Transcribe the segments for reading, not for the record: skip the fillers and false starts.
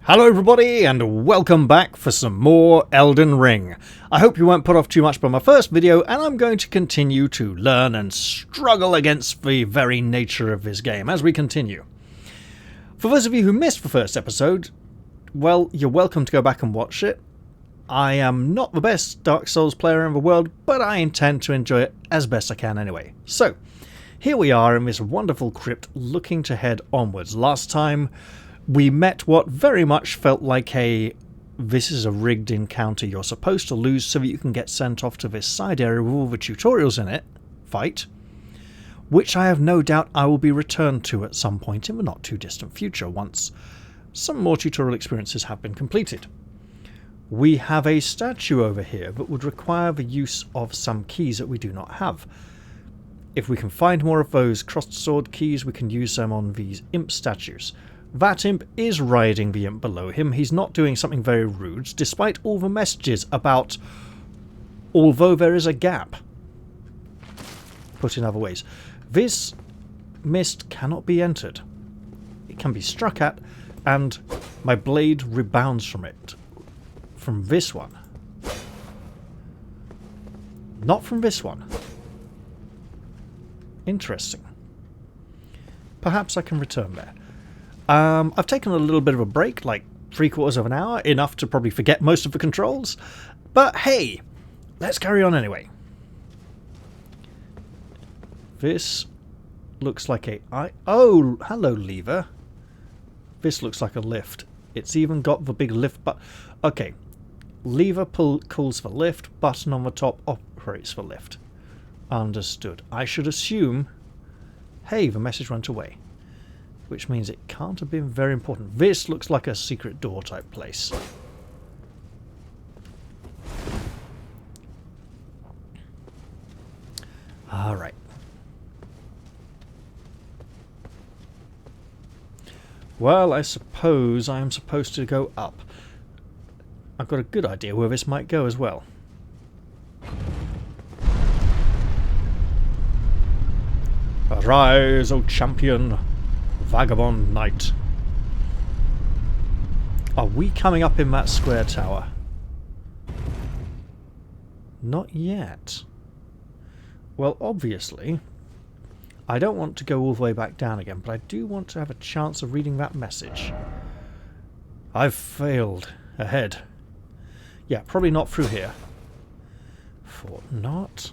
Hello everybody and welcome back for some more Elden Ring. I hope you weren't put off too much by my first video, and I'm going to continue to learn and struggle against the very nature of this game as we continue. For those of you who missed the first episode, well, you're welcome to go back and watch it. I am not the best Dark Souls player in the world, but I intend to enjoy it as best I can anyway. So, here we are in this wonderful crypt looking to head onwards. Last time we met what very much felt like this is a rigged encounter you're supposed to lose so that you can get sent off to this side area with all the tutorials in it, fight, which I have no doubt I will be returned to at some point in the not too distant future once some more tutorial experiences have been completed. We have a statue over here that would require the use of some keys that we do not have. If we can find more of those crossed sword keys, we can use them on these imp statues. That imp is riding the imp below him. He's not doing something very rude, despite all the messages about although there is a gap. Put in other ways, this mist cannot be entered. It can be struck at, and my blade rebounds from it. From this one. Not from this one. Interesting. Perhaps I can return there. I've taken a little bit of a break, like 3/4 of an hour, enough to probably forget most of the controls. But hey, let's carry on anyway. This looks like oh, hello lever. This looks like a lift. It's even got the big lift button. Okay, lever pulls for lift, button on the top operates for lift. Understood. I should assume, hey, the message went away. Which means it can't have been very important. This looks like a secret door type place. Alright. Well, I suppose I am supposed to go up. I've got a good idea where this might go as well. Arise, O champion! Vagabond Knight. Are we coming up in that square tower? Not yet. Well, obviously, I don't want to go all the way back down again, but I do want to have a chance of reading that message. I've failed. Ahead. Yeah, probably not through here. Thought not.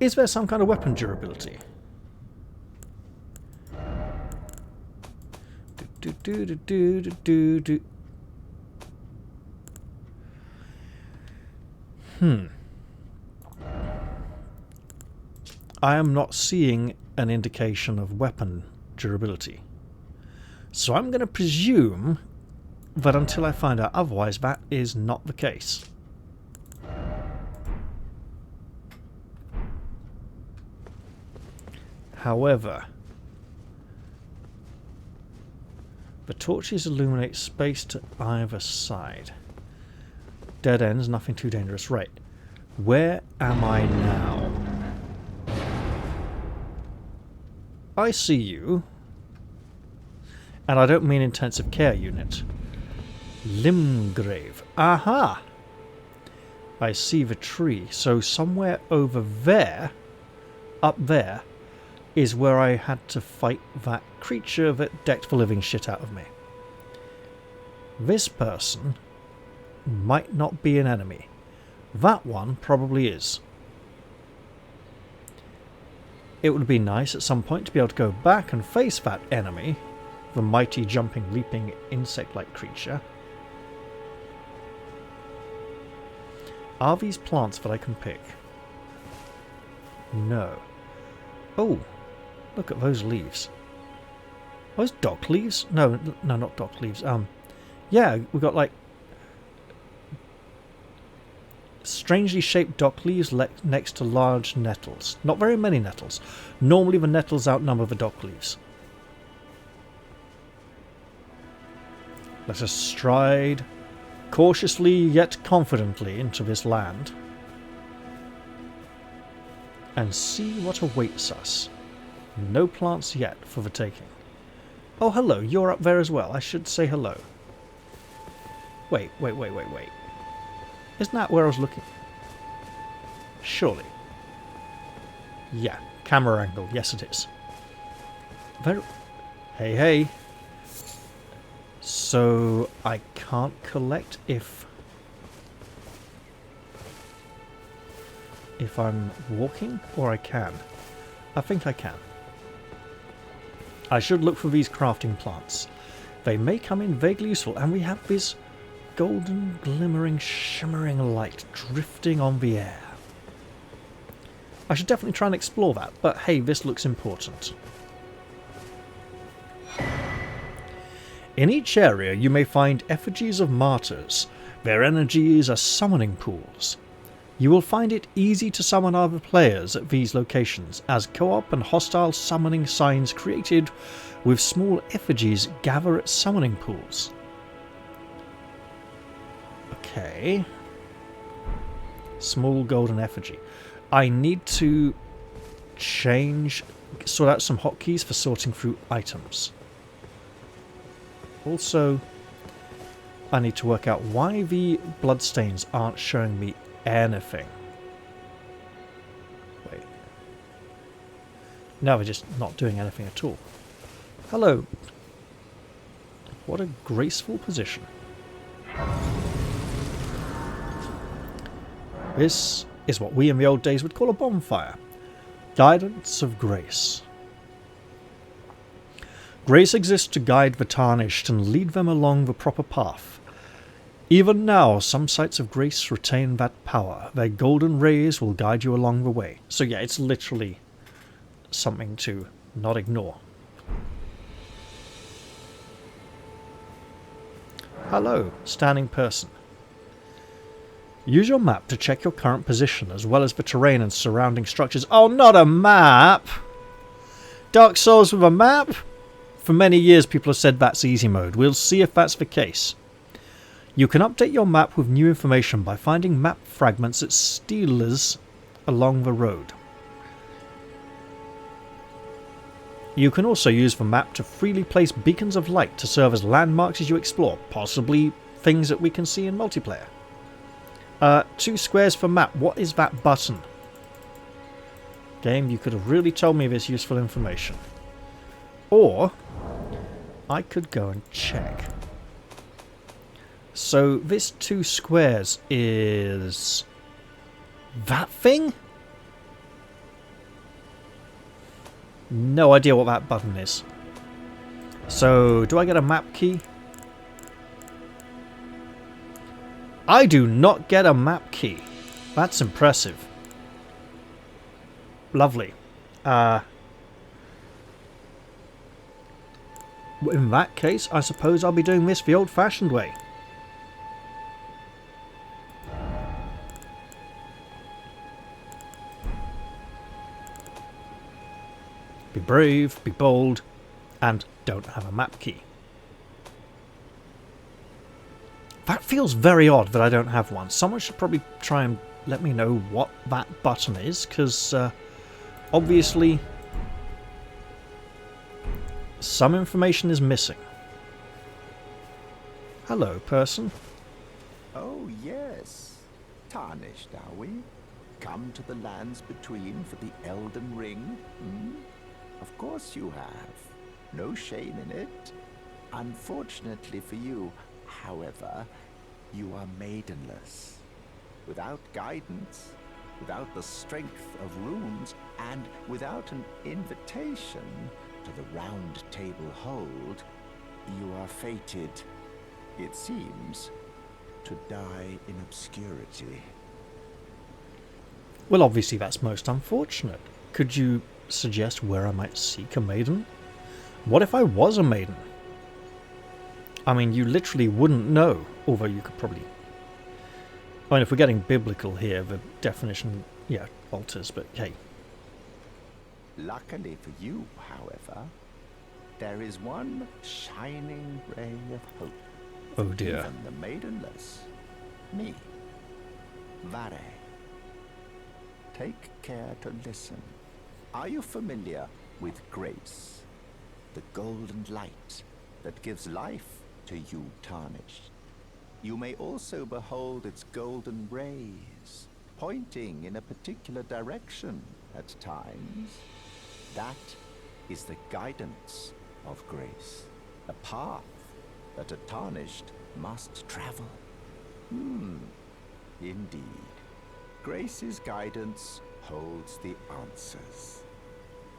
Is there some kind of weapon durability? I am not seeing an indication of weapon durability. So I'm going to presume that until I find out otherwise, that is not the case. However, the torches illuminate space to either side. Dead ends, nothing too dangerous. Right. Where am I now? I see you. And I don't mean intensive care unit. Limgrave. Aha! I see the tree. So somewhere over there, up there, is where I had to fight that creature that decked the living shit out of me. This person might not be an enemy. That one probably is. It would be nice at some point to be able to go back and face that enemy, the mighty jumping, leaping, insect-like creature. Are these plants that I can pick? No. Oh! Look at those leaves. Are those dock leaves? No, not dock leaves. Yeah, we've got like strangely shaped dock leaves next to large nettles. Not very many nettles. Normally the nettles outnumber the dock leaves. Let us stride cautiously yet confidently into this land and see what awaits us. No plants yet for the taking. Oh, hello. You're up there as well. I should say hello. Wait. Isn't that where I was looking? Surely. Yeah. Camera angle. Yes, it is. Very... Hey. So, I can't collect if I'm walking, or I can? I think I can. I should look for these crafting plants. They may come in vaguely useful, and we have this golden, glimmering, shimmering light drifting on the air. I should definitely try and explore that, but hey, this looks important. In each area you may find effigies of martyrs. Their energies are summoning pools. You will find it easy to summon other players at these locations, as co-op and hostile summoning signs created with small effigies gather at summoning pools. Okay. Small golden effigy. I need to sort out some hotkeys for sorting through items. Also, I need to work out why the bloodstains aren't showing me anything. Wait. No, they're just not doing anything at all. Hello. What a graceful position. This is what we in the old days would call a bonfire. Guidance of grace. Grace exists to guide the tarnished and lead them along the proper path. Even now, some sites of grace retain that power. Their golden rays will guide you along the way. So yeah, it's literally something to not ignore. Hello, standing person. Use your map to check your current position, as well as the terrain and surrounding structures. Oh, not a map! Dark Souls with a map? For many years people have said that's easy mode. We'll see if that's the case. You can update your map with new information by finding map fragments at stealers along the road. You can also use the map to freely place beacons of light to serve as landmarks as you explore, possibly things that we can see in multiplayer. 2 squares for map. What is that button? Game, you could have really told me this useful information. Or I could go and check. So this 2 squares is that thing? No idea what that button is. So do I get a map key? I do not get a map key. That's impressive. Lovely. In that case, I suppose I'll be doing this the old-fashioned way. Be brave, be bold, and don't have a map key. That feels very odd that I don't have one. Someone should probably try and let me know what that button is, because obviously some information is missing. Hello, person. Oh, yes. Tarnished, are we? Come to the lands between for the Elden Ring? Of course you have. No shame in it. Unfortunately for you, however, you are maidenless. Without guidance, without the strength of runes, and without an invitation to the Round Table Hold, you are fated, it seems, to die in obscurity. Well, obviously that's most unfortunate. Could you suggest where I might seek a maiden? What if I was a maiden? I mean, you literally wouldn't know, although you could probably... I mean, if we're getting biblical here, the definition, yeah, alters, but hey. Luckily for you, however, there is one shining ray of hope. Oh dear. Even the maidenless. Me. Vare. Take care to listen. Are you familiar with grace? the golden light that gives life to you tarnished. You may also behold its golden rays, pointing in a particular direction at times. That is the guidance of grace, a path that a tarnished must travel. Indeed. Grace's guidance holds the answers.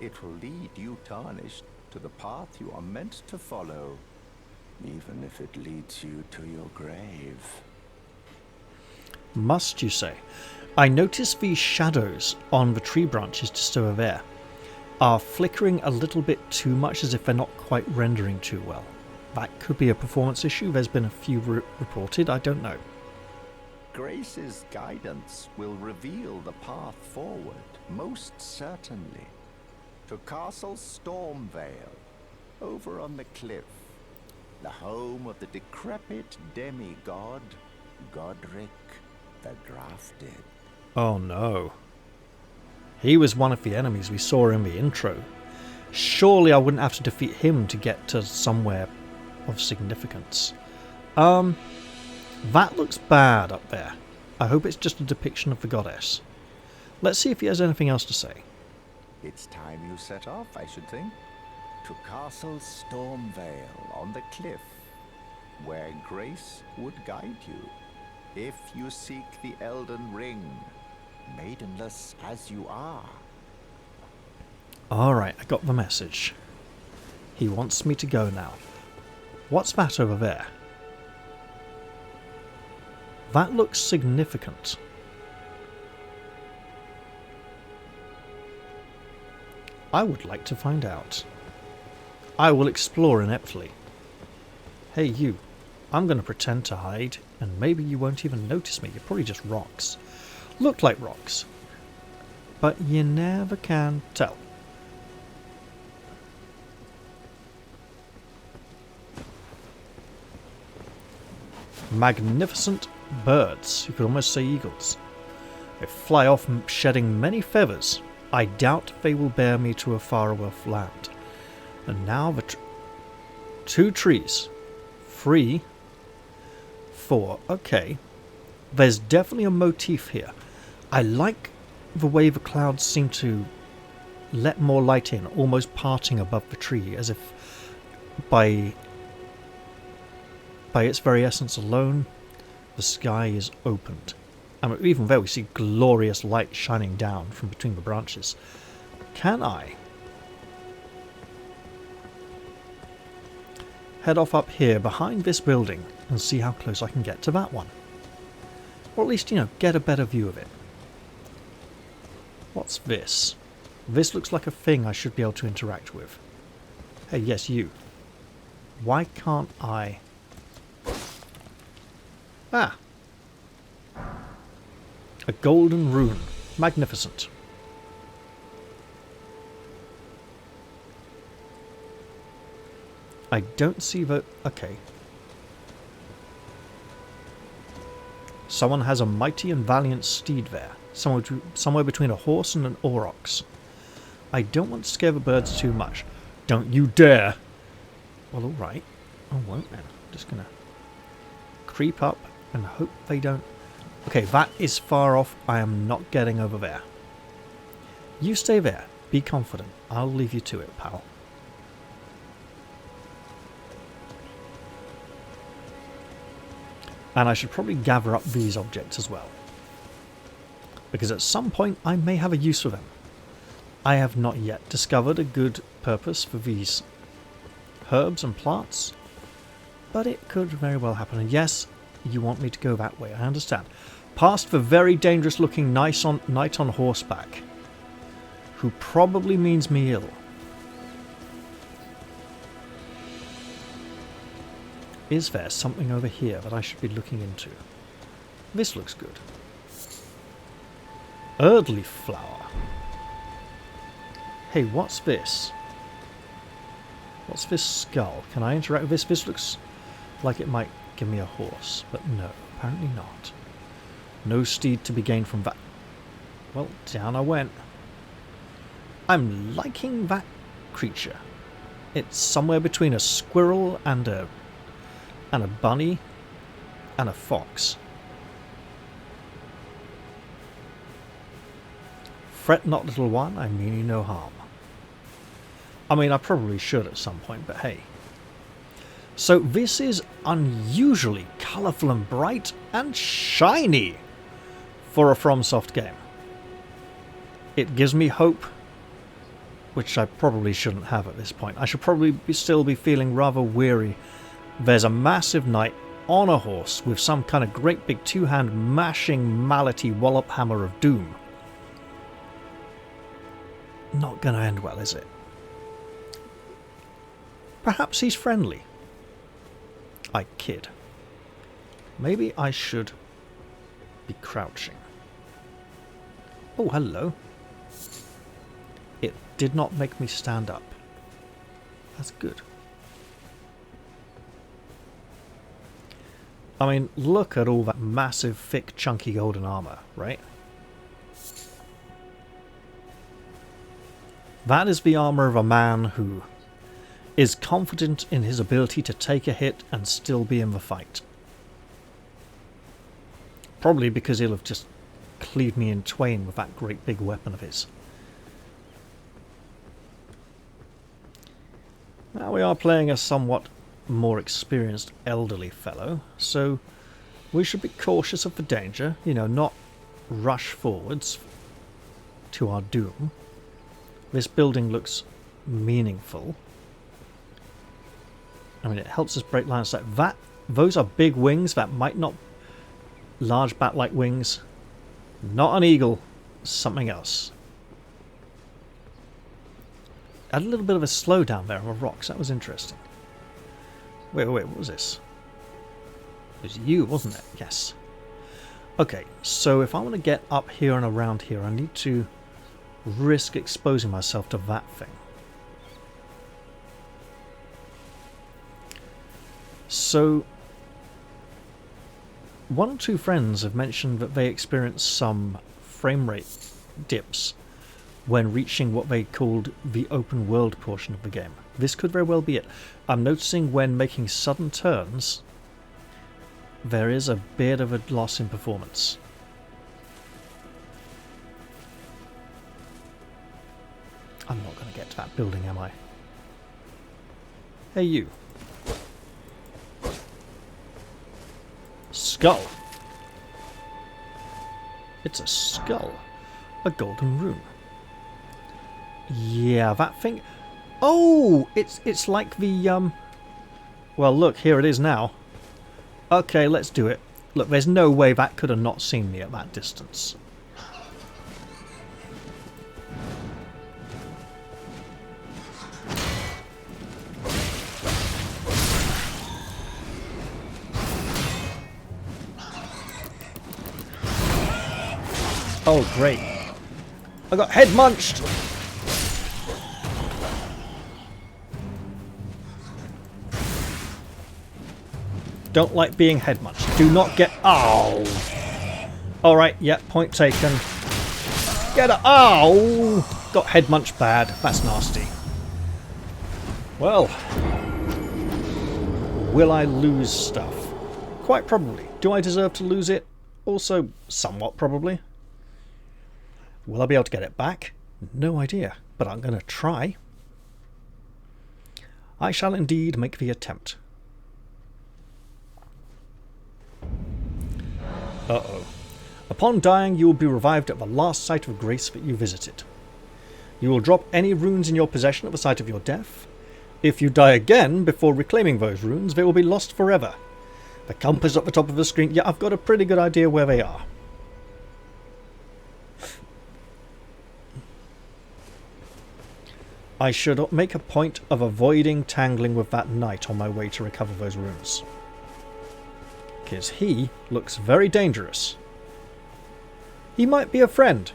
It will lead you tarnished to the path you are meant to follow, even if it leads you to your grave. Must you say? I notice these shadows on the tree branches just over there are flickering a little bit too much, as if they're not quite rendering too well. That could be a performance issue. There's been a few reported. I don't know. Grace's guidance will reveal the path forward, most certainly. To Castle Stormvale, over on the cliff, the home of the decrepit demigod, Godric the Drafted. Oh no. He was one of the enemies we saw in the intro. Surely I wouldn't have to defeat him to get to somewhere of significance. That looks bad up there. I hope it's just a depiction of the goddess. Let's see if he has anything else to say. It's time you set off, I should think. To Castle Stormvale on the cliff, where Grace would guide you. If you seek the Elden Ring, maidenless as you are. Alright, I got the message. He wants me to go now. What's that over there? That looks significant. I would like to find out. I will explore ineptly. Hey you, I'm going to pretend to hide, and maybe you won't even notice me. You're probably just rocks. Look like rocks. But you never can tell. Magnificent birds. You could almost say eagles. They fly off shedding many feathers. I doubt they will bear me to a far-off land. And now the two trees. 3, 4. Okay. There's definitely a motif here. I like the way the clouds seem to let more light in, almost parting above the tree, as if by its very essence alone, the sky is opened. And even there we see glorious light shining down from between the branches. Can I head off up here behind this building and see how close I can get to that one? Or at least, get a better view of it. What's this? This looks like a thing I should be able to interact with. Hey, yes, you. Why can't I... Ah! A golden rune. Magnificent. I don't see the... Okay. Someone has a mighty and valiant steed there. Somewhere between a horse and an aurochs. I don't want to scare the birds too much. Don't you dare! Well, alright. I won't then. Just gonna creep up and hope they don't... Okay, that is far off. I am not getting over there. You stay there. Be confident. I'll leave you to it, pal. And I should probably gather up these objects as well. Because at some point I may have a use for them. I have not yet discovered a good purpose for these herbs and plants. But it could very well happen. And yes, you want me to go that way, I understand. Past the very dangerous looking knight on horseback, who probably means me ill. Is there something over here that I should be looking into? This looks good. Erdleaf flower. Hey, what's this? What's this skull? Can I interact with this? This looks like it might give me a horse, but no, apparently not. No steed to be gained from that. Well, down I went. I'm liking that creature. It's somewhere between a squirrel and a bunny and a fox. Fret not, little one, I mean you no harm. I mean, I probably should at some point, but hey. So this is unusually colourful and bright and shiny for a FromSoft game. It gives me hope, which I probably shouldn't have at this point. I should probably still be feeling rather weary. There's a massive knight on a horse with some kind of great big two-hand mashing mallety wallop hammer of doom. Not gonna end well, is it? Perhaps he's friendly. I kid. Maybe I should be crouching. Oh, hello. It did not make me stand up. That's good. I mean, look at all that massive, thick, chunky golden armor, right? That is the armor of a man who is confident in his ability to take a hit and still be in the fight. Probably because he'll have just cleaved me in twain with that great big weapon of his. Now we are playing a somewhat more experienced elderly fellow, so we should be cautious of the danger, you know, not rush forwards to our doom. This building looks meaningful. I mean, it helps us break lines like that. Those are big wings. That might not... Large bat-like wings. Not an eagle. Something else. Had a little bit of a slowdown there on the rocks. That was interesting. Wait, what was this? It was you, wasn't it? Yes. Okay, so if I want to get up here and around here, I need to risk exposing myself to that thing. So, one or two friends have mentioned that they experienced some frame rate dips when reaching what they called the open world portion of the game. This could very well be it. I'm noticing when making sudden turns, there is a bit of a loss in performance. I'm not going to get to that building, am I? Hey, you. Skull. It's a skull. A golden rune. Yeah, that thing... Oh! It's like the, Well, look, here it is now. Okay, let's do it. Look, there's no way that could have not seen me at that distance. Oh, great. I got head munched! Don't like being head munched. Do not get... Oh! Alright, yeah, point taken. Get a... Oh! Got head munched bad. That's nasty. Well. Will I lose stuff? Quite probably. Do I deserve to lose it? Also, somewhat probably. Will I be able to get it back? No idea, but I'm going to try. I shall indeed make the attempt. Uh-oh. Upon dying, you will be revived at the last site of grace that you visited. You will drop any runes in your possession at the site of your death. If you die again before reclaiming those runes, they will be lost forever. The compass at the top of the screen... Yeah, I've got a pretty good idea where they are. I should make a point of avoiding tangling with that knight on my way to recover those runes. Because he looks very dangerous. He might be a friend.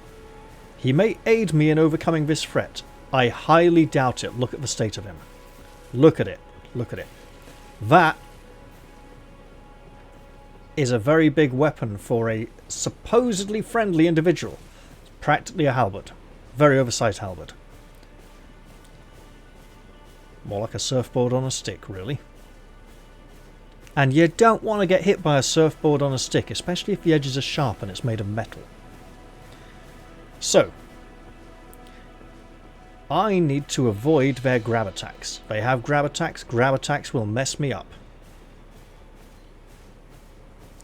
He may aid me in overcoming this threat. I highly doubt it. Look at the state of him. Look at it. Look at it. That is a very big weapon for a supposedly friendly individual. It's practically a halberd. Very oversized halberd. More like a surfboard on a stick, really. And you don't want to get hit by a surfboard on a stick, especially if the edges are sharp and it's made of metal. So, I need to avoid their grab attacks. They have grab attacks. Grab attacks will mess me up.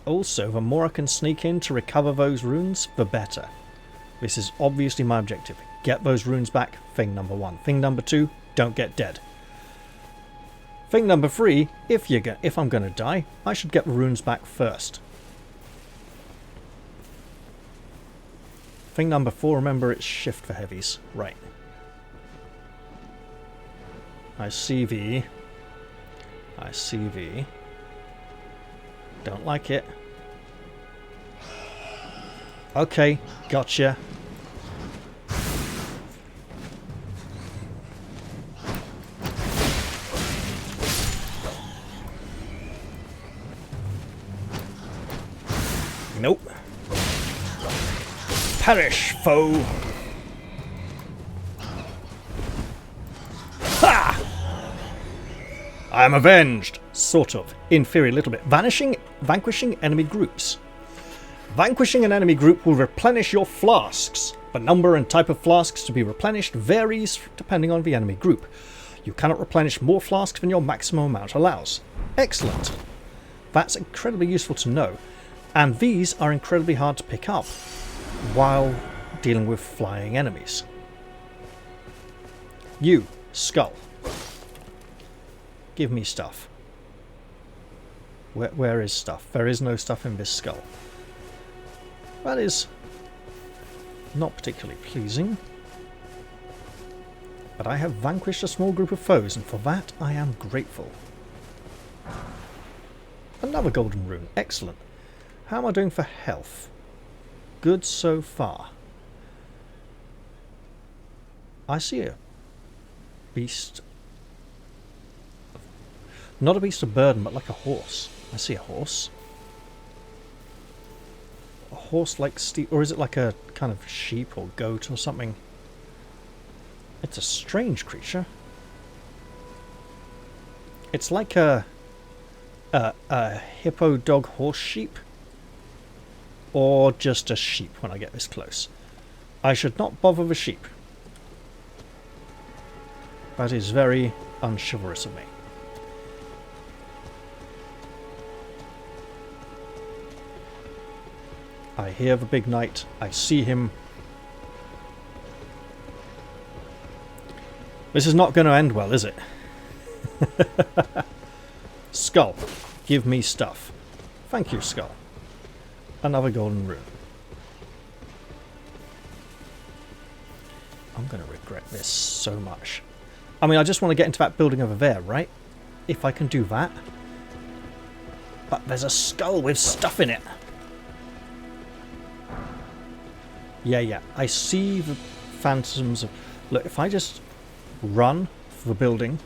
Also, the more I can sneak in to recover those runes, the better. This is obviously my objective. Get those runes back, thing number 1. Thing number 2, don't get dead. Thing number 3, if I'm going to die, I should get the runes back first. Thing number 4, remember it's shift for heavies. Right. I see V. I see V. Don't like it. Okay, gotcha. Nope. Perish, foe! Ha! I am avenged! Sort of. In theory, a little bit. Vanquishing enemy groups. Vanquishing an enemy group will replenish your flasks. The number and type of flasks to be replenished varies depending on the enemy group. You cannot replenish more flasks than your maximum amount allows. Excellent. That's incredibly useful to know. And these are incredibly hard to pick up while dealing with flying enemies. You, Skull. Give me stuff. Where is stuff? There is no stuff in this skull. That is not particularly pleasing. But I have vanquished a small group of foes, and for that I am grateful. Another golden rune. Excellent. How am I doing for health? Good so far. I see a beast. Not a beast of burden, but like a horse. I see a horse. A horse like steed, or is it like a kind of sheep or goat or something? It's a strange creature. It's like a hippo dog horse sheep. Or just a sheep when I get this close. I should not bother the sheep. That is very unchivalrous of me. I hear the big knight. I see him. This is not going to end well, is it? Skull, give me stuff. Thank you, Skull. Another golden rune. I'm going to regret this so much. I mean, I just want to get into that building over there, right? If I can do that. But there's a skull with stuff in it. Yeah. I see the phantoms of... Look, if I just run for the building...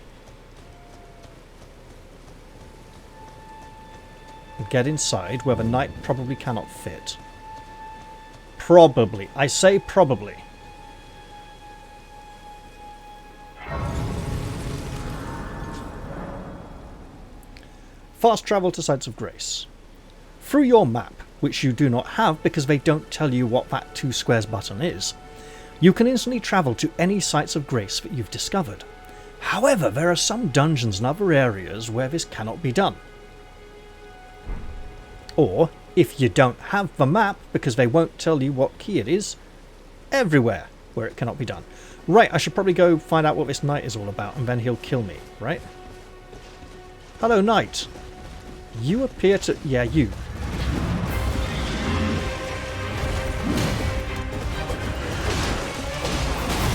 and get inside, where the knight probably cannot fit. Probably. I say probably. Fast travel to sites of grace. Through your map, which you do not have because they don't tell you what that 2 squares button is, you can instantly travel to any sites of grace that you've discovered. However, there are some dungeons and other areas where this cannot be done. Or, if you don't have the map because they won't tell you what key it is, everywhere where it cannot be done. Right, I should probably go find out what this knight is all about and then he'll kill me, right? Hello, knight. You appear to... Yeah, you.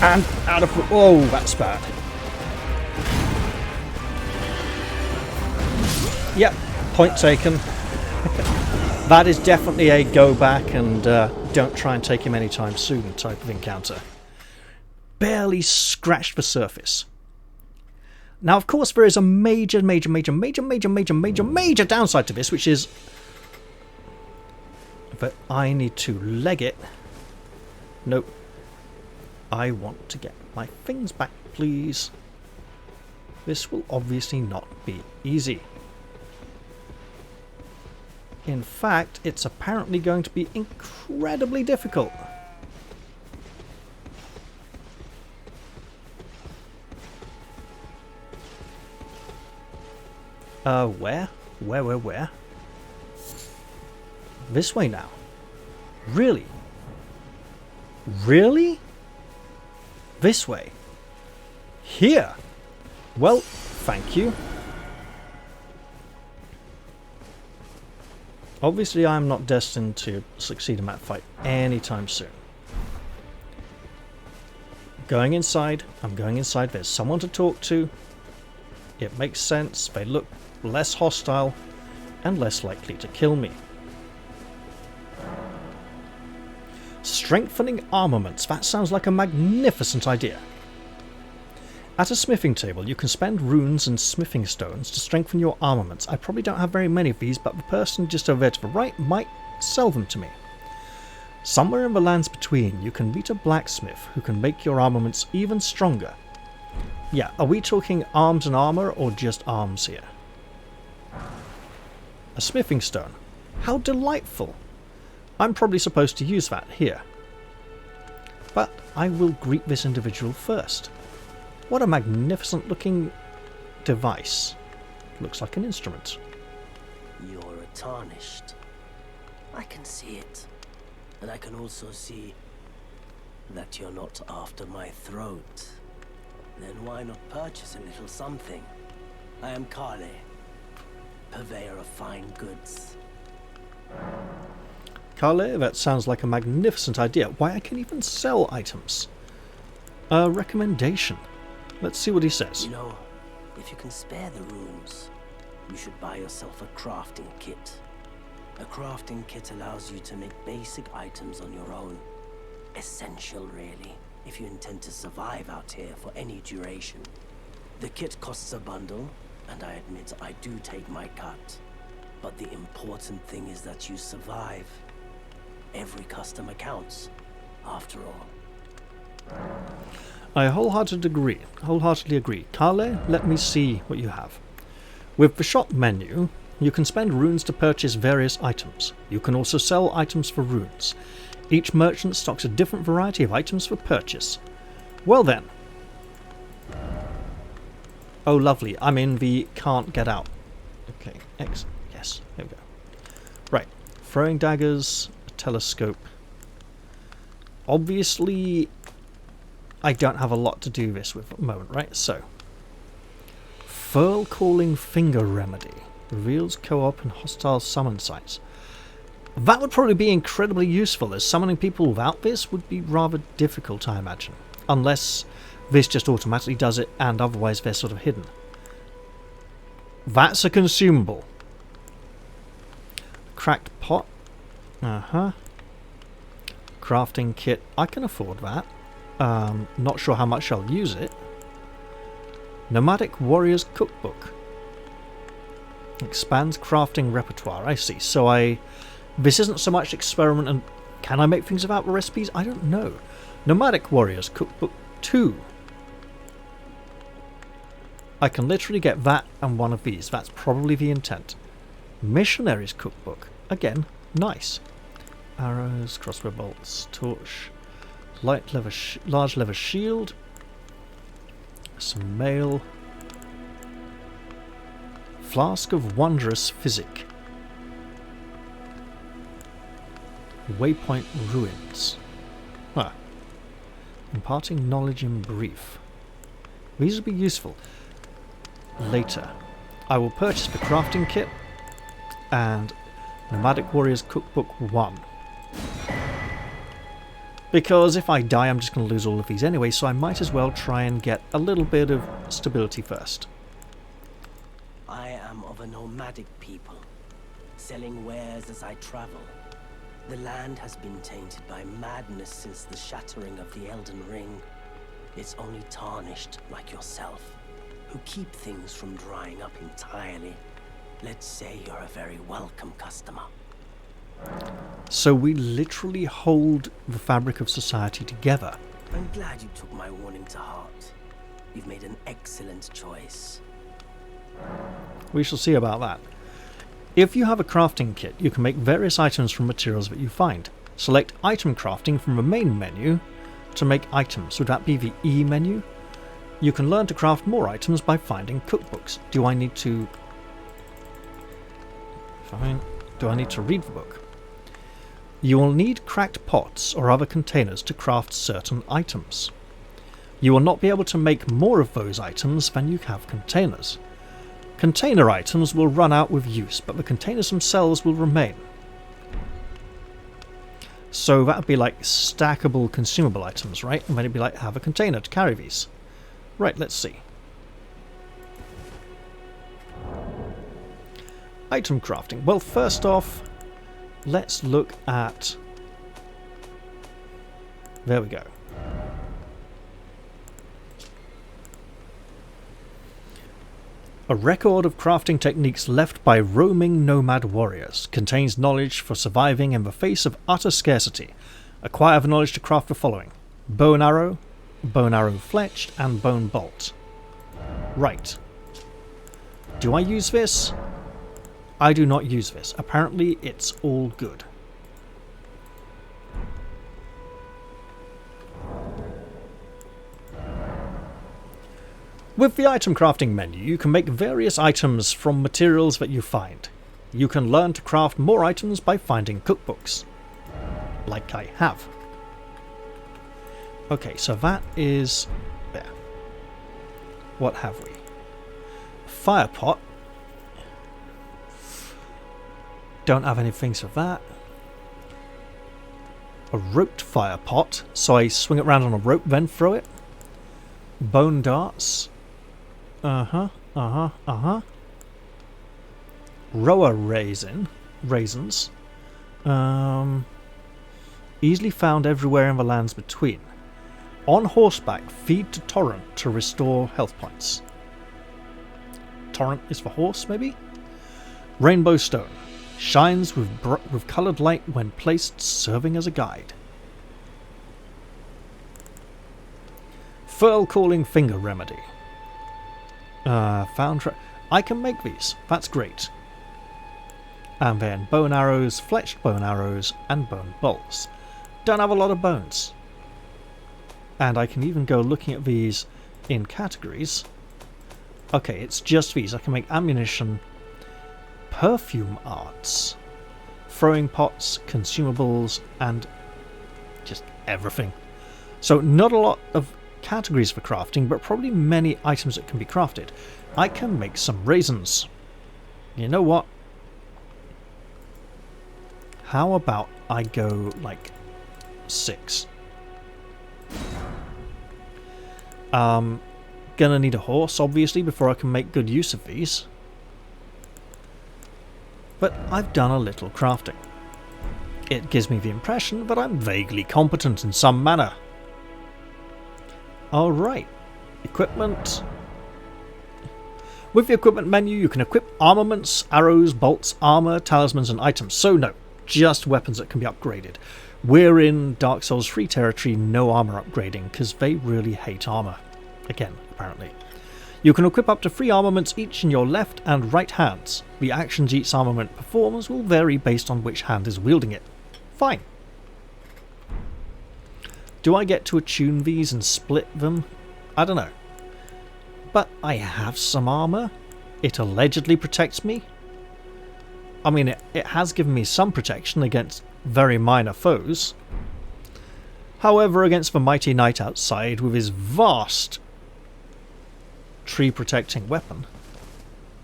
And out of... Oh, that's bad. Yep, point taken. That is definitely a go back and don't try and take him anytime soon type of encounter. Barely scratched the surface. Now, of course, there is a major downside to this, which is that I need to leg it. Nope. I want to get my things back, please. This will obviously not be easy. In fact, it's apparently going to be incredibly difficult. Where? Where? This way now. Really? Really? This way? Here? Well, thank you. Obviously, I'm not destined to succeed in that fight anytime soon. Going inside. I'm going inside. There's someone to talk to. It makes sense. They look less hostile and less likely to kill me. Strengthening armaments. That sounds like a magnificent idea. At a smithing table, you can spend runes and smithing stones to strengthen your armaments. I probably don't have very many of these, but the person just over there to the right might sell them to me. Somewhere in the lands between, you can meet a blacksmith who can make your armaments even stronger. Yeah, are we talking arms and armor or just arms here? A smithing stone. How delightful. I'm probably supposed to use that here. But I will greet this individual first. What a magnificent looking device. Looks like an instrument. You're tarnished. I can see it. And I can also see that you're not after my throat. Then why not purchase a little something? I am Kale, purveyor of fine goods. Kale, that sounds like a magnificent idea. Why, I can even sell items. A recommendation. Let's see what he says. You know, if you can spare the runes, you should buy yourself a crafting kit. A crafting kit allows you to make basic items on your own. Essential, really, if you intend to survive out here for any duration. The kit costs a bundle, and I admit I do take my cut. But the important thing is that you survive. Every customer counts, after all. I wholeheartedly agree. Kale, let me see what you have. With the shop menu, you can spend runes to purchase various items. You can also sell items for runes. Each merchant stocks a different variety of items for purchase. Well then. Oh lovely, I'm in the can't get out. Okay, X. Yes, there we go. Right, throwing daggers, a telescope. Obviously, I don't have a lot to do this with at the moment, right? So, Furl Calling Finger Remedy reveals co-op and hostile summon sites. That would probably be incredibly useful, as summoning people without this would be rather difficult, I imagine. Unless this just automatically does it, and otherwise they're sort of hidden. That's a consumable. Cracked pot. Crafting kit. I can afford that. Not sure how much I'll use it. Nomadic Warrior's Cookbook. Expands crafting repertoire. I see. So this isn't so much experiment and can I make things about the recipes? I don't know. Nomadic Warrior's Cookbook 2. I can literally get that and one of these. That's probably the intent. Missionary's Cookbook. Again, nice. Arrows, crossbow bolts, torch, large leather shield, some mail, flask of wondrous physic, waypoint ruins. Imparting knowledge in brief. These will be useful later. I will purchase the crafting kit and Nomadic Warriors Cookbook 1. Because if I die, I'm just going to lose all of these anyway, so I might as well try and get a little bit of stability first. I am of a nomadic people, selling wares as I travel. The land has been tainted by madness since the shattering of the Elden Ring. It's only tarnished like yourself, who keep things from drying up entirely. Let's say you're a very welcome customer. So we literally hold the fabric of society together. I'm glad you took my warning to heart. You've made an excellent choice. We shall see about that. If you have a crafting kit, you can make various items from materials that you find. Select item crafting from the main menu to make items. Would that be the E menu? You can learn to craft more items by finding cookbooks. Do I need to... Fine. Do I need to read the book? You will need cracked pots or other containers to craft certain items. You will not be able to make more of those items than you have containers. Container items will run out with use, but the containers themselves will remain. So that would be like stackable consumable items, right? And then it'd be like, have a container to carry these. Right, let's see. Item crafting. Well, first off, let's look at... There we go. A record of crafting techniques left by roaming nomad warriors. Contains knowledge for surviving in the face of utter scarcity. Acquire the knowledge to craft the following. Bow and arrow fletched, and bone bolt. Right. Do I use this? I do not use this. Apparently it's all good. With the item crafting menu, you can make various items from materials that you find. You can learn to craft more items by finding cookbooks. Like I have. Okay, so that is there. What have we? Fire pot. Don't have anything for that. A roped fire pot, so I swing it around on a rope, then throw it. Bone darts. Roa raisins. Easily found everywhere in the lands between. On horseback, feed to Torrent to restore health points. Torrent is for horse, maybe? Rainbow stone. Shines with coloured light when placed, serving as a guide. Furl calling finger remedy. I can make these. That's great. And then bow and arrows, fletched bow and arrows, and bone bolts. Don't have a lot of bones. And I can even go looking at these in categories. Okay, it's just these. I can make ammunition, perfume arts, throwing pots, consumables, and just everything. So not a lot of categories for crafting, but probably many items that can be crafted. I can make some raisins. You know what? How about I go like 6? Gonna need a horse, obviously, before I can make good use of these. But I've done a little crafting. It gives me the impression that I'm vaguely competent in some manner. Alright, equipment. With the equipment menu, you can equip armaments, arrows, bolts, armor, talismans, and items. So no, just weapons that can be upgraded. We're in Dark Souls 3 territory, no armor upgrading, because they really hate armor. Again, apparently. You can equip up to 3 armaments each in your left and right hands. The actions each armament performs will vary based on which hand is wielding it. Fine. Do I get to attune these and split them? I don't know. But I have some armor. It allegedly protects me. I mean, it has given me some protection against very minor foes. However, against the mighty knight outside with his vast tree protecting weapon.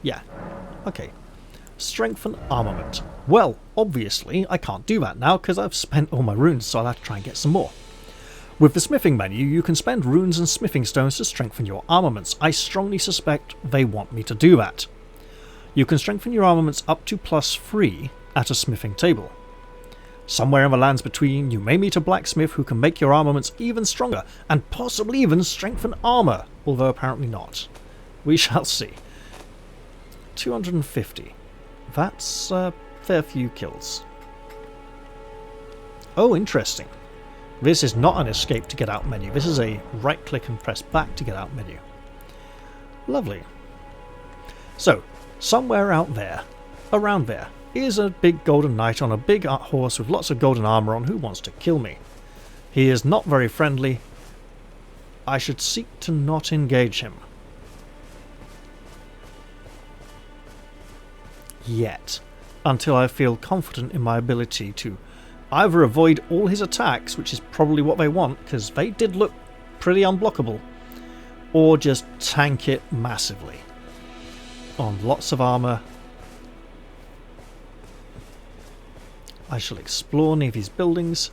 Yeah. Okay. Strengthen armament. Well, obviously I can't do that now because I've spent all my runes, so I'll have to try and get some more. With the smithing menu, you can spend runes and smithing stones to strengthen your armaments. I strongly suspect they want me to do that. You can strengthen your armaments up to +3 at a smithing table. Somewhere in the lands between, you may meet a blacksmith who can make your armaments even stronger, and possibly even strengthen armour, although apparently not. We shall see. 250. That's a fair few kills. Oh, interesting. This is not an escape to get out menu. This is a right click and press back to get out menu. Lovely. So, somewhere out there, around there, is a big golden knight on a big horse with lots of golden armor on who wants to kill me. He is not very friendly. I should seek to not engage him. Yet, until I feel confident in my ability to either avoid all his attacks, which is probably what they want, because they did look pretty unblockable, or just tank it massively. On lots of armor. I shall explore near these buildings,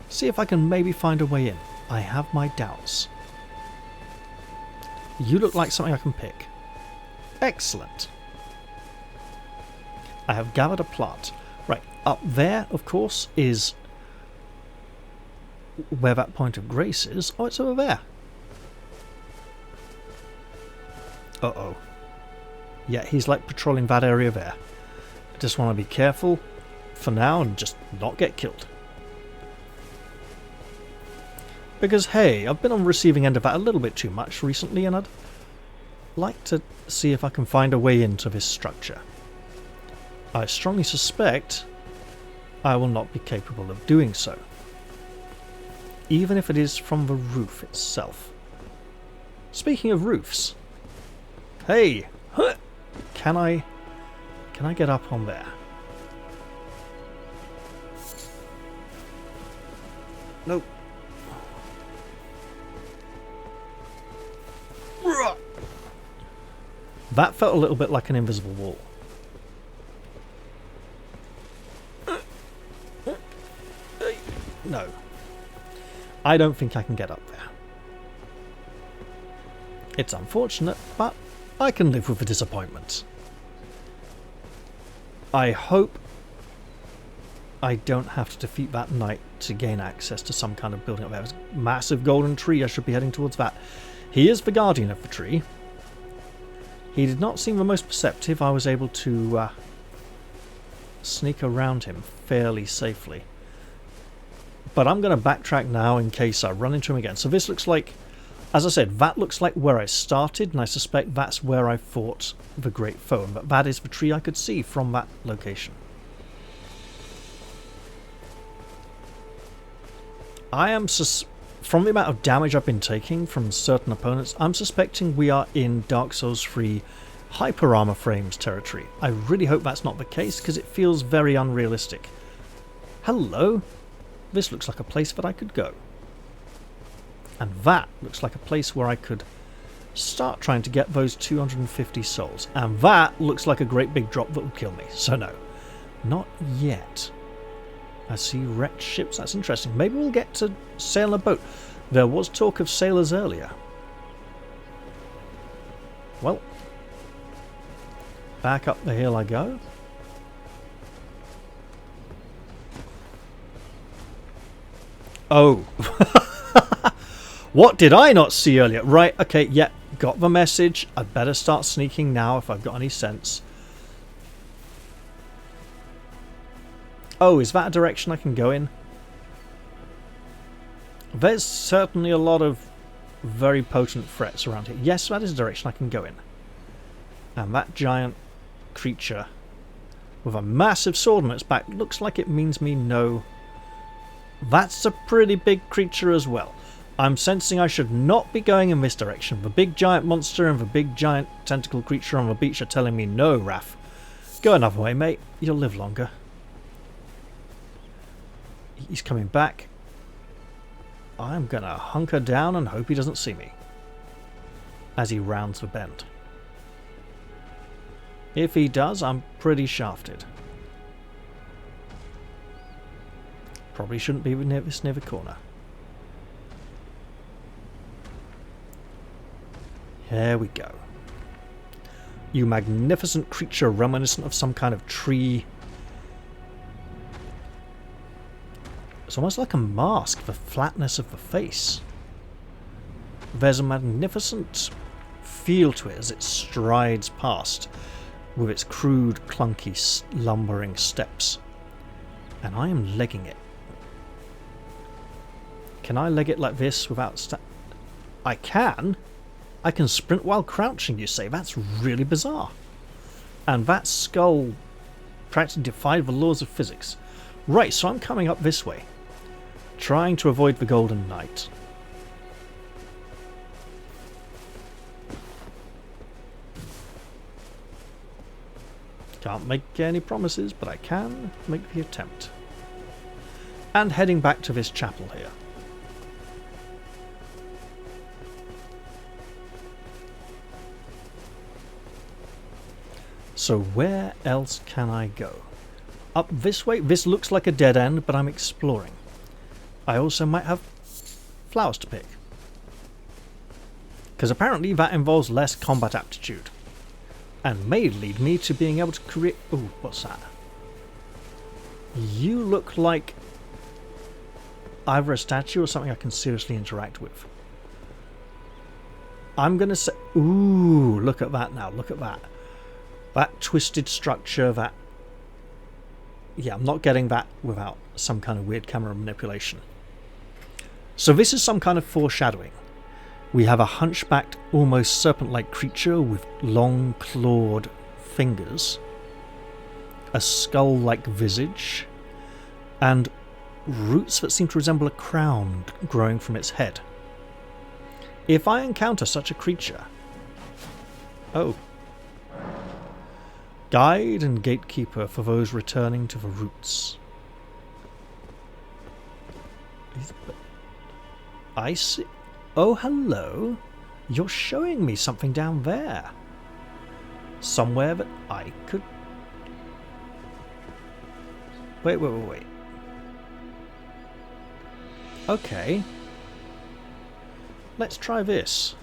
see if I can maybe find a way in. I have my doubts. You look like something I can pick. Excellent. I have gathered a plant. Right, up there, of course, is where that point of grace is. Oh, it's over there. Uh-oh. Yeah, he's like patrolling that area there. I just want to be careful for now and just not get killed. Because, hey, I've been on the receiving end of that a little bit too much recently, and I'd like to see if I can find a way into this structure. I strongly suspect I will not be capable of doing so, even if it is from the roof itself. Speaking of roofs, hey, can I get up on there? Nope. That felt a little bit like an invisible wall. No. I don't think I can get up there. It's unfortunate, but I can live with the disappointment. I hope I don't have to defeat that knight to gain access to some kind of building up there. There's a massive golden tree. I should be heading towards that. He is the guardian of the tree. He did not seem the most perceptive. I was able to sneak around him fairly safely. But I'm going to backtrack now in case I run into him again. So this looks like, as I said, that looks like where I started, and I suspect that's where I fought the great foe. But that is the tree I could see from that location. I am from the amount of damage I've been taking from certain opponents, I'm suspecting we are in Dark Souls 3 hyper armor frames territory. I really hope that's not the case, because it feels very unrealistic. Hello? This looks like a place that I could go. And that looks like a place where I could start trying to get those 250 souls. And that looks like a great big drop that would kill me. So no, not yet. I see wrecked ships. That's interesting. Maybe we'll get to sail a boat. There was talk of sailors earlier. Well, back up the hill I go. Oh. What did I not see earlier? Right, okay, yeah, got the message. I'd better start sneaking now if I've got any sense. Oh, is that a direction I can go in? There's certainly a lot of very potent threats around here. Yes, that is a direction I can go in. And that giant creature with a massive sword on its back looks like it means me no. That's a pretty big creature as well. I'm sensing I should not be going in this direction. The big giant monster and the big giant tentacle creature on the beach are telling me no, Raph. Go another way, mate. You'll live longer. He's coming back. I'm gonna hunker down and hope he doesn't see me as he rounds the bend. If he does, I'm pretty shafted. Probably shouldn't be near the corner. There we go. You magnificent creature reminiscent of some kind of tree. It's almost like a mask, the flatness of the face. There's a magnificent feel to it as it strides past with its crude, clunky, lumbering steps. And I am legging it. Can I leg it like this without I can, I can sprint while crouching, you say? That's really bizarre. And that skull practically defied the laws of physics. Right, so I'm coming up this way, trying to avoid the Golden Knight. Can't make any promises, but I can make the attempt. And heading back to this chapel here. So where else can I go? Up this way? This looks like a dead end, but I'm exploring. I also might have flowers to pick. Because apparently that involves less combat aptitude. And may lead me to being able to create... Ooh, what's that? You look like either a statue or something I can seriously interact with. I'm going to say... Ooh, look at that now. Look at that. That twisted structure, that... Yeah, I'm not getting that without some kind of weird camera manipulation. So this is some kind of foreshadowing. We have a hunchbacked, almost serpent-like creature with long, clawed fingers, a skull-like visage, and roots that seem to resemble a crown growing from its head. If I encounter such a creature... Oh. Guide and gatekeeper for those returning to the roots. I see... Oh, hello. You're showing me something down there. Somewhere that I could... Wait. Okay. Let's try this.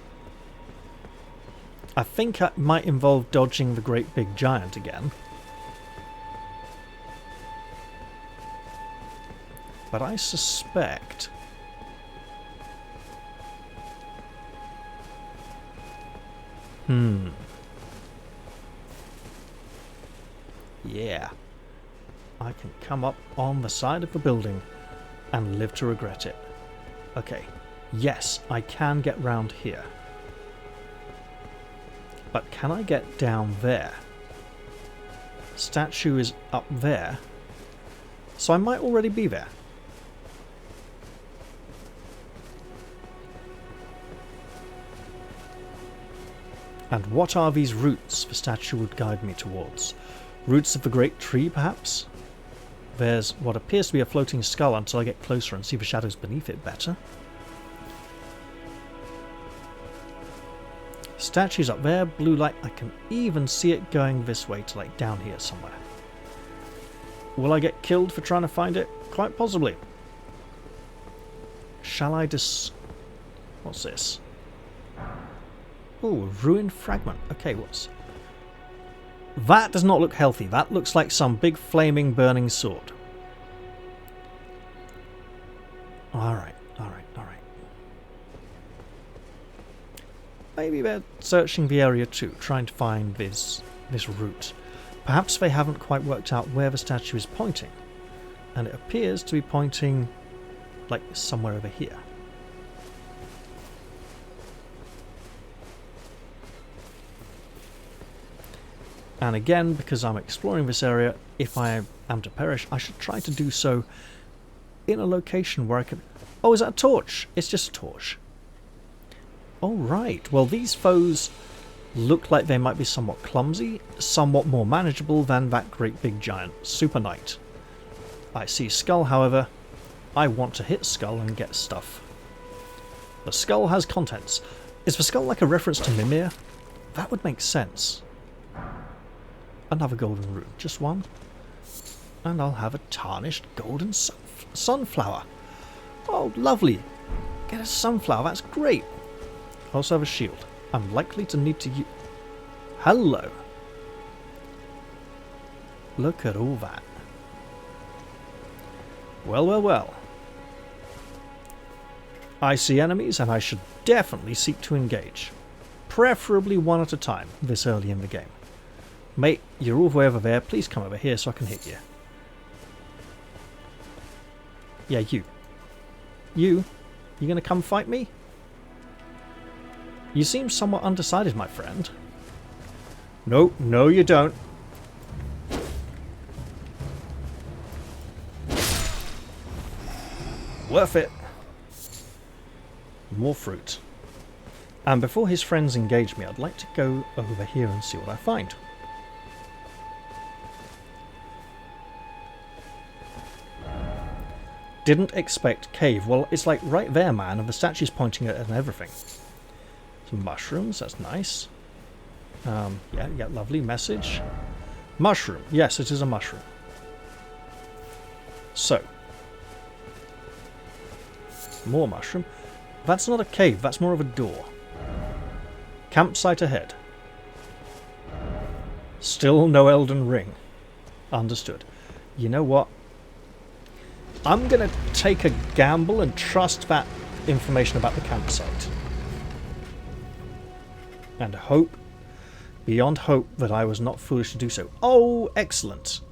I think it might involve dodging the great big giant again. But I suspect... Yeah. I can come up on the side of the building and live to regret it. Okay. Yes, I can get round here. But can I get down there? Statue is up there. So I might already be there. And what are these roots the statue would guide me towards? Roots of the great tree, perhaps? There's what appears to be a floating skull until I get closer and see the shadows beneath it better. Statue's up there, blue light. I can even see it going this way to like down here somewhere. Will I get killed for trying to find it? Quite possibly. Shall I What's this? Oh, ruined fragment. Okay, what's... That does not look healthy. That looks like some big flaming burning sword. Alright. Maybe they're searching the area too, trying to find this route. Perhaps they haven't quite worked out where the statue is pointing. And it appears to be pointing like somewhere over here. And again, because I'm exploring this area, if I am to perish, I should try to do so in a location where I can... Oh, is that a torch? It's just a torch. Alright, well these foes look like they might be somewhat clumsy, somewhat more manageable than that great big giant Super Knight. I see Skull, however. I want to hit Skull and get stuff. The skull has contents. Is the skull like a reference to Mimir? That would make sense. Another golden root, just one. And I'll have a tarnished golden sunflower. Oh, lovely. Get a sunflower, that's great. I also have a shield. I'm likely to need to use... Hello. Look at all that. Well. I see enemies and I should definitely seek to engage. Preferably one at a time this early in the game. Mate, you're all the way over there. Please come over here so I can hit you. Yeah, you. You gonna come fight me? You seem somewhat undecided, my friend. No, no you don't. Worth it. More fruit. And before his friends engage me, I'd like to go over here and see what I find. Didn't expect cave. Well, it's like right there, man, and the statue's pointing at it and everything. Some mushrooms, that's nice. Yeah, lovely message. Mushroom. Yes, it is a mushroom. So. More mushroom. That's not a cave, that's more of a door. Campsite ahead. Still no Elden Ring. Understood. You know what? I'm going to take a gamble and trust that information about the campsite. And hope, beyond hope, that I was not foolish to do so. Oh, excellent.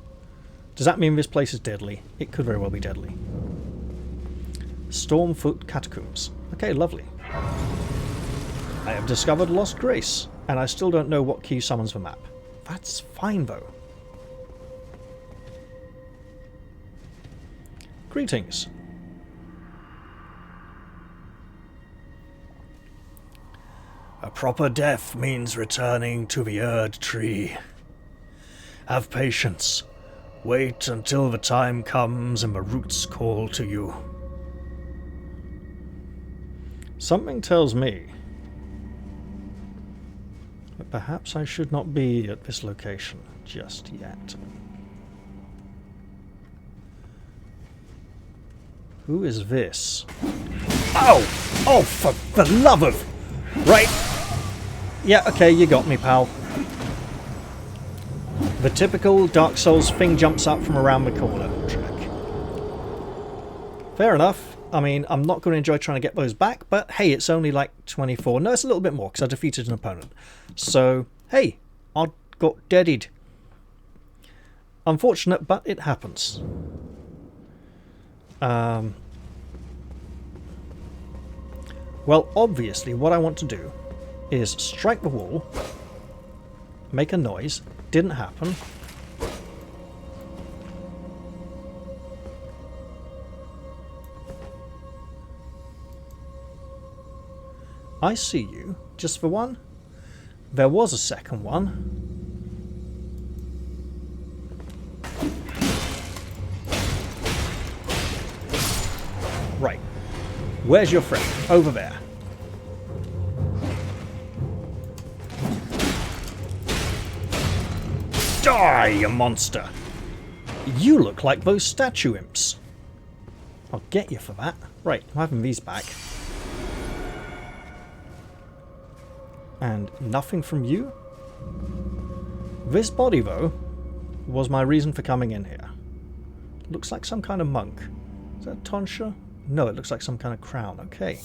Does that mean this place is deadly? It could very well be deadly. Stormfoot Catacombs. Okay, lovely. I have discovered Lost Grace, and I still don't know what key summons the map. That's fine, though. Greetings. A proper death means returning to the Erd Tree. Have patience. Wait until the time comes and the roots call to you. Something tells me that perhaps I should not be at this location just yet. Who is this? Oh! Oh, for the love of... Right. Yeah, okay, you got me, pal. The typical Dark Souls thing jumps up from around the corner track. Fair enough. I mean, I'm not going to enjoy trying to get those back, but hey, it's only like 24. No, it's a little bit more, because I defeated an opponent. So, hey, I got deaded. Unfortunate, but it happens. Well, obviously, what I want to do is strike the wall, make a noise. Didn't happen. I see you. Just for one? There was a second one. Right. Where's your friend? Over there. Die, you monster! You look like those statue imps. I'll get you for that. Right, I'm having these back. And nothing from you? This body, though, was my reason for coming in here. Looks like some kind of monk. Is that tonsure? No, it looks like some kind of crown. Okay.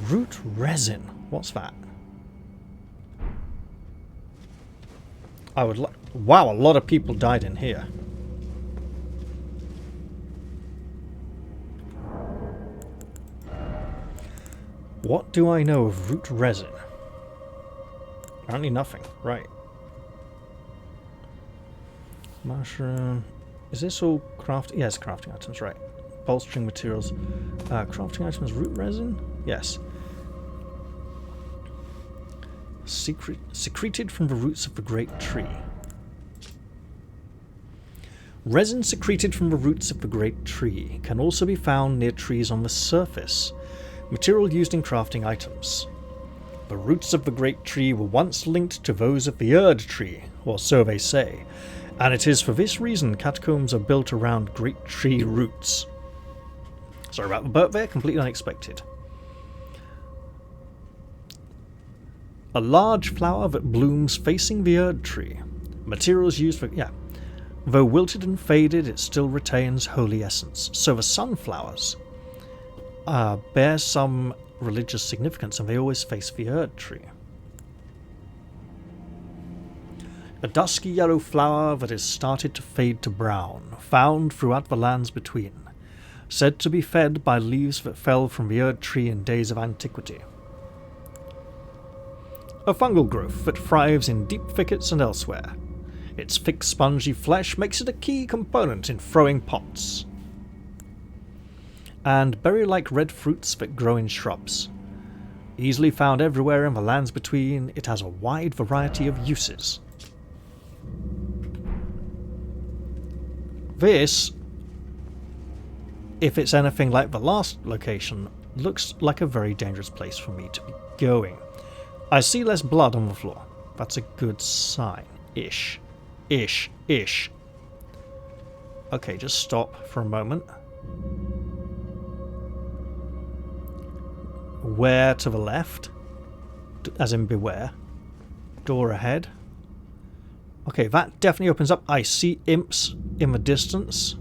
Root resin. What's that? I would like... Wow, a lot of people died in here. What do I know of root resin? Apparently nothing. Right. Mushroom. Is this all crafting? Yes, crafting items, right. Bolstering materials. Crafting items, root resin? Yes. Secreted from the roots of the great tree. Resin secreted from the roots of the great tree can also be found near trees on the surface. Material used in crafting items. The roots of the great tree were once linked to those of the Erd Tree, or so they say, and it is for this reason catacombs are built around great tree roots. Sorry about the burp there, completely unexpected. A large flower that blooms facing the Erd Tree. Materials used for... yeah. Though wilted and faded, it still retains holy essence. So the sunflowers bear some religious significance, and they always face the Erd Tree. A dusky yellow flower that has started to fade to brown, found throughout the lands between, said to be fed by leaves that fell from the Erd Tree in days of antiquity. a fungal growth that thrives in deep thickets and elsewhere. Its thick spongy flesh makes it a key component in throwing pots. And berry-like red fruits that grow in shrubs. Easily found everywhere in the lands between, it has a wide variety of uses. This, if it's anything like the last location, looks like a very dangerous place for me to be going. I see less blood on the floor. That's a good sign. Ish. Ish. Ish. Okay, just stop for a moment. Where to the left? As in beware. Door ahead. Okay, that definitely opens up. I see imps in the distance.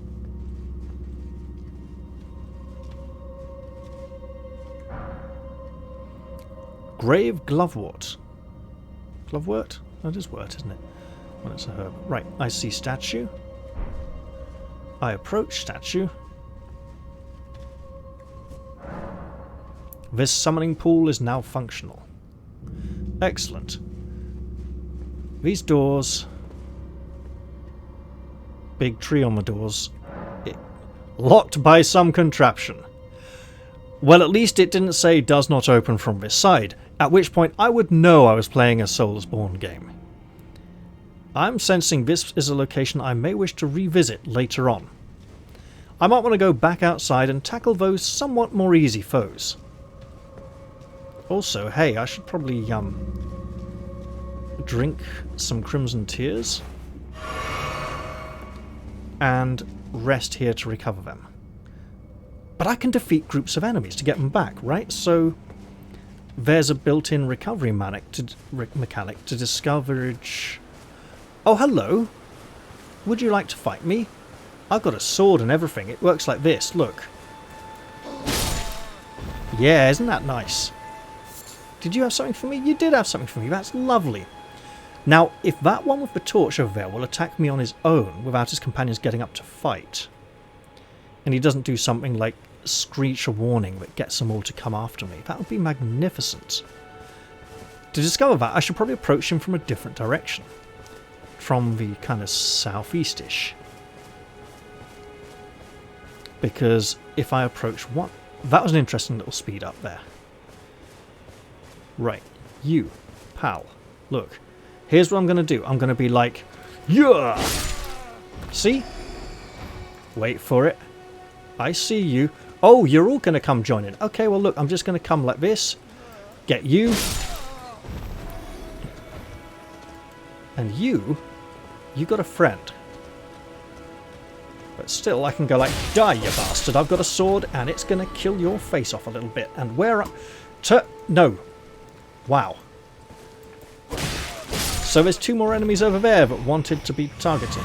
Grave glovewort. Glovewort? That is wort, isn't it? Well, it's a herb. Right, I see statue. I approach statue. This summoning pool is now functional. Excellent. These doors... Big tree on the doors. Locked by some contraption. Well, at least it didn't say does not open from this side, at which point I would know I was playing a Soulsborne game. I'm sensing this is a location I may wish to revisit later on. I might want to go back outside and tackle those somewhat more easy foes. Also, hey, I should probably drink some Crimson Tears and rest here to recover them. But I can defeat groups of enemies to get them back, right? So there's a built-in recovery mechanic to discourage... Oh, hello! Would you like to fight me? I've got a sword and everything. It works like this, look. Yeah, isn't that nice? Did you have something for me? You did have something for me. That's lovely. Now, if that one with the torch over there will attack me on his own without his companions getting up to fight, and he doesn't do something like screech a warning that gets them all to come after me, that would be magnificent. To discover that, I should probably approach him from a different direction. From the kind of southeast-ish. Because if I approach one... That was an interesting little speed up there. Right. You, pal. Look. Here's what I'm going to do. I'm going to be like... Yeah! See? Wait for it. I see you. Oh, you're all going to come join in. Okay, well look, I'm just going to come like this. Get you. And you got a friend. But still, I can go like, die you bastard, I've got a sword and it's going to kill your face off a little bit. And where no. Wow. So there's two more enemies over there that wanted to be targeted.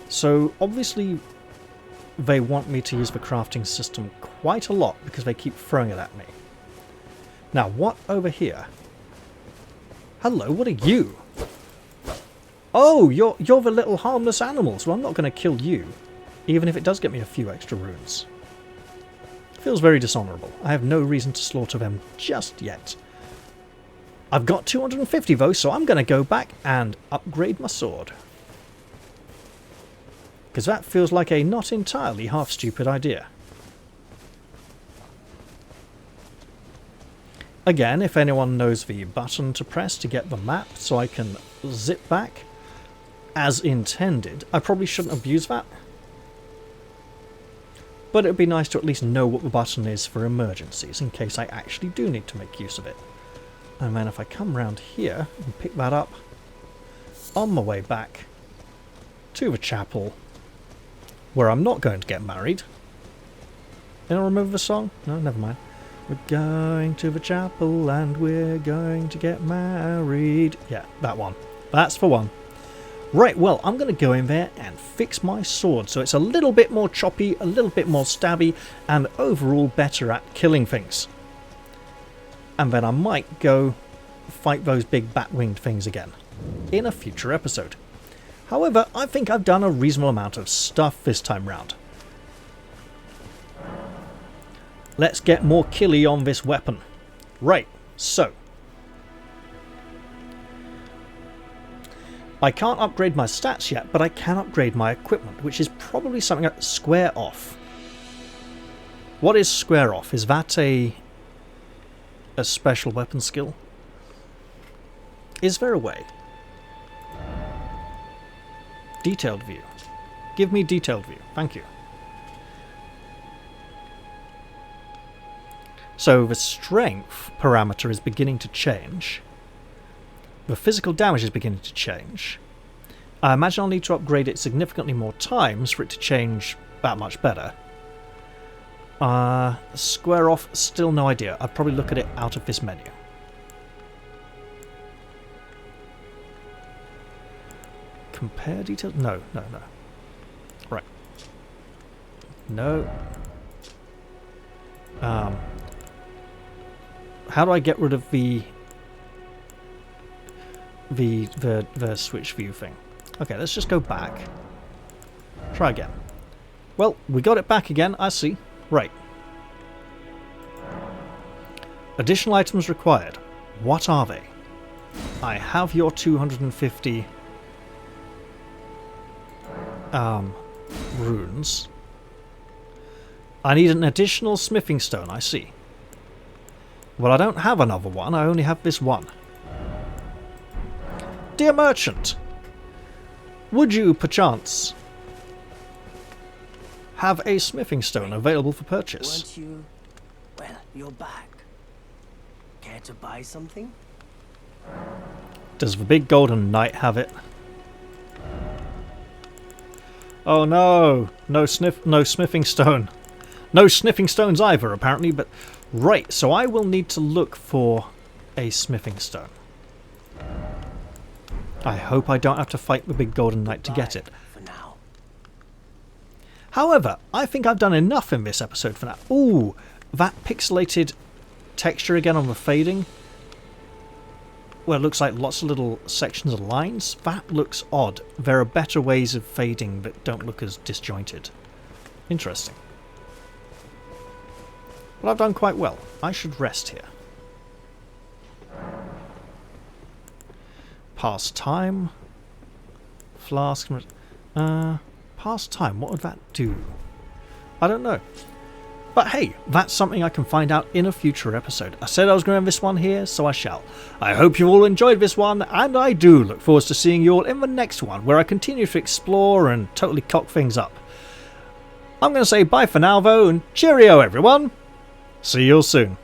So obviously they want me to use the crafting system quite a lot because they keep throwing it at me. Now what over here? Hello, what are you? Oh, you're the little harmless animals. Well, I'm not going to kill you, even if it does get me a few extra runes. Feels very dishonourable. I have no reason to slaughter them just yet. I've got 250 though, so I'm going to go back and upgrade my sword. Because that feels like a not entirely half-stupid idea. Again, if anyone knows the button to press to get the map so I can zip back as intended, I probably shouldn't abuse that. But it would be nice to at least know what the button is for emergencies in case I actually do need to make use of it. And then if I come round here and pick that up on my way back to the chapel where I'm not going to get married. Anyone remember the song? No, never mind. We're going to the chapel and we're going to get married. Yeah, that one. That's the one. Right, well, I'm going to go in there and fix my sword so it's a little bit more choppy, a little bit more stabby, and overall better at killing things. And then I might go fight those big bat-winged things again in a future episode. However, I think I've done a reasonable amount of stuff this time round. let's get more killy on this weapon. Right, so I can't upgrade my stats yet, but I can upgrade my equipment, which is probably something like square off. What is square off? Is that a special weapon skill? Is there a way? Detailed view. Give me detailed view. Thank you. So the strength parameter is beginning to change. The physical damage is beginning to change. I imagine I'll need to upgrade it significantly more times for it to change that much better. Square off, still no idea. I'd probably look at it out of this menu. Compare details? No. Right. No. How do I get rid of the switch view thing? Okay, let's just go back. Try again. Well, we got it back again, I see. Right. Additional items required. What are they? I have your 250 runes. I need an additional smithing stone, I see. Well, I don't have another one, I only have this one. Dear merchant, would you, perchance, have a smithing stone available for purchase? Weren't you? Well, you're back. Care to buy something? Does the big golden knight have it? Oh no! No smithing stone. No sniffing stones either, apparently, but... Right, so I will need to look for a smithing stone. I hope I don't have to fight the big golden knight to get it. For now. However, I think I've done enough in this episode for now. Ooh, that pixelated texture again on the fading. Well, it looks like lots of little sections of lines. That looks odd. There are better ways of fading that don't look as disjointed. Interesting. But I've done quite well. I should rest here. Pass time. Flask. Pass time. What would that do? I don't know. But hey, that's something I can find out in a future episode. I said I was going to end this one here, so I shall. I hope you all enjoyed this one, and I do look forward to seeing you all in the next one, where I continue to explore and totally cock things up. I'm going to say bye for now, though, and cheerio, everyone! See you all soon.